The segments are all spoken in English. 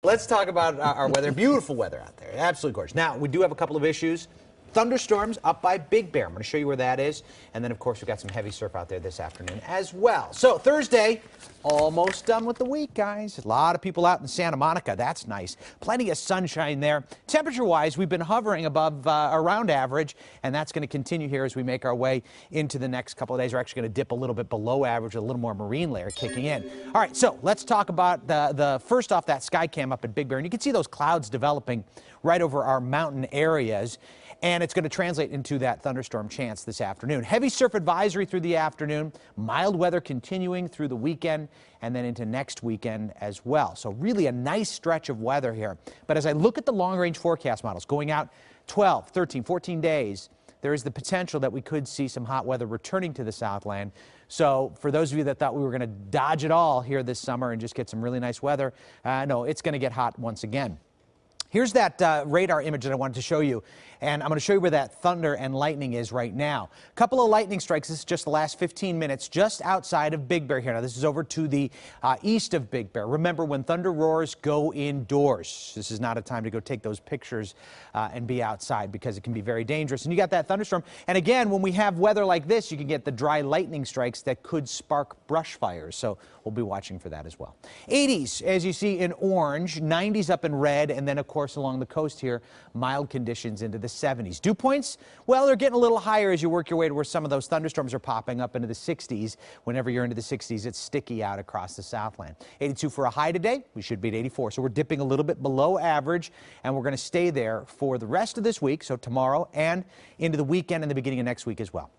Let's talk about our weather. Beautiful weather out there. Absolutely gorgeous. Now, we do have a couple of issues. Thunderstorms up by Big Bear. I'm going to show you where that is. And then, of course, we've got some heavy surf out there this afternoon as well. So, Thursday, almost done with the week, guys. A lot of people out in Santa Monica. That's nice. Plenty of sunshine there. Temperature-wise, we've been hovering above around average, and that's going to continue here as we make our way into the next couple of days. We're actually going to dip a little bit below average, a little more marine layer kicking in. All right, so let's talk about the first off, that sky cam up at Big Bear. And you can see those clouds developing right over our mountain areas. And it's going to translate into that thunderstorm chance this afternoon. Heavy surf advisory through the afternoon, mild weather continuing through the weekend and then into next weekend as well. So really a nice stretch of weather here. But as I look at the long-range forecast models going out 12, 13, 14 days, there is the potential that we could see some hot weather returning to the Southland. So for those of you that thought we were going to dodge it all here this summer and just get some really nice weather, no, it's going to get hot once again. Here's that radar image that I wanted to show you, and I'm going to show you where that thunder and lightning is right now. A couple of lightning strikes. This is just the last 15 minutes, just outside of Big Bear here. Now, this is over to the east of Big Bear. Remember, when thunder roars, go indoors. This is not a time to go take those pictures and be outside because it can be very dangerous. And you got that thunderstorm. And again, when we have weather like this, you can get the dry lightning strikes that could spark brush fires. So we'll be watching for that as well. 80s, as you see in orange, 90s up in red, and then, of course, along the coast here, mild conditions into the 70s. Dew points, well, they're getting a little higher as you work your way to where some of those thunderstorms are popping up into the 60s. Whenever you're into the 60s, it's sticky out across the Southland. 82 for a high today. We should be at 84. So we're dipping a little bit below average, and we're going to stay there for the rest of this week, so tomorrow and into the weekend and the beginning of next week as well.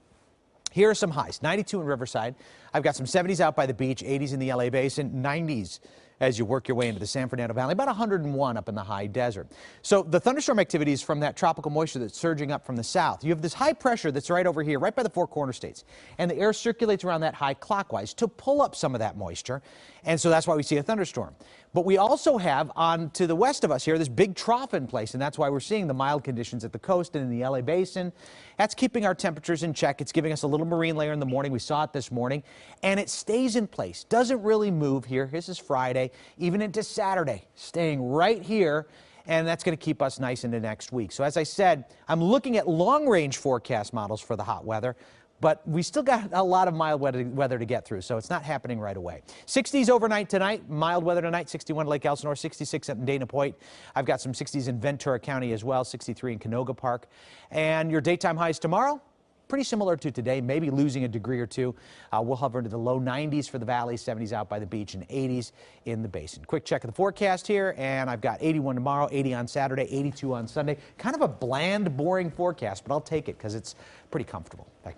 Here are some highs. 92 in Riverside. I've got some 70s out by the beach, 80s in the LA Basin, 90s as you work your way into the San Fernando Valley, about 101 up in the high desert. So the thunderstorm activity is from that tropical moisture that's surging up from the south. You have this high pressure that's right over here, right by the Four Corner States, and the air circulates around that high clockwise to pull up some of that moisture, and so that's why we see a thunderstorm. But we also have on to the west of us here this big trough in place, and that's why we're seeing the mild conditions at the coast and in the LA Basin. That's keeping our temperatures in check. It's giving us a little marine layer in the morning. We saw it this morning, and it stays in place. Doesn't really move here. This is Friday, even into Saturday, staying right here, and that's going to keep us nice into next week. So as I said, I'm looking at long-range forecast models for the hot weather, but we still got a lot of mild weather to get through, so it's not happening right away. 60s overnight tonight, mild weather tonight, 61 Lake Elsinore, 66 at Dana Point. I've got some 60s in Ventura County as well, 63 in Canoga Park. And your daytime highs tomorrow, pretty similar to today, maybe losing a degree or two. We'll hover into the low 90s for the valley, 70s out by the beach, and 80s in the basin. Quick check of the forecast here, and I've got 81 tomorrow, 80 on Saturday, 82 on Sunday. Kind of a bland, boring forecast, but I'll take it because it's pretty comfortable. Back to you.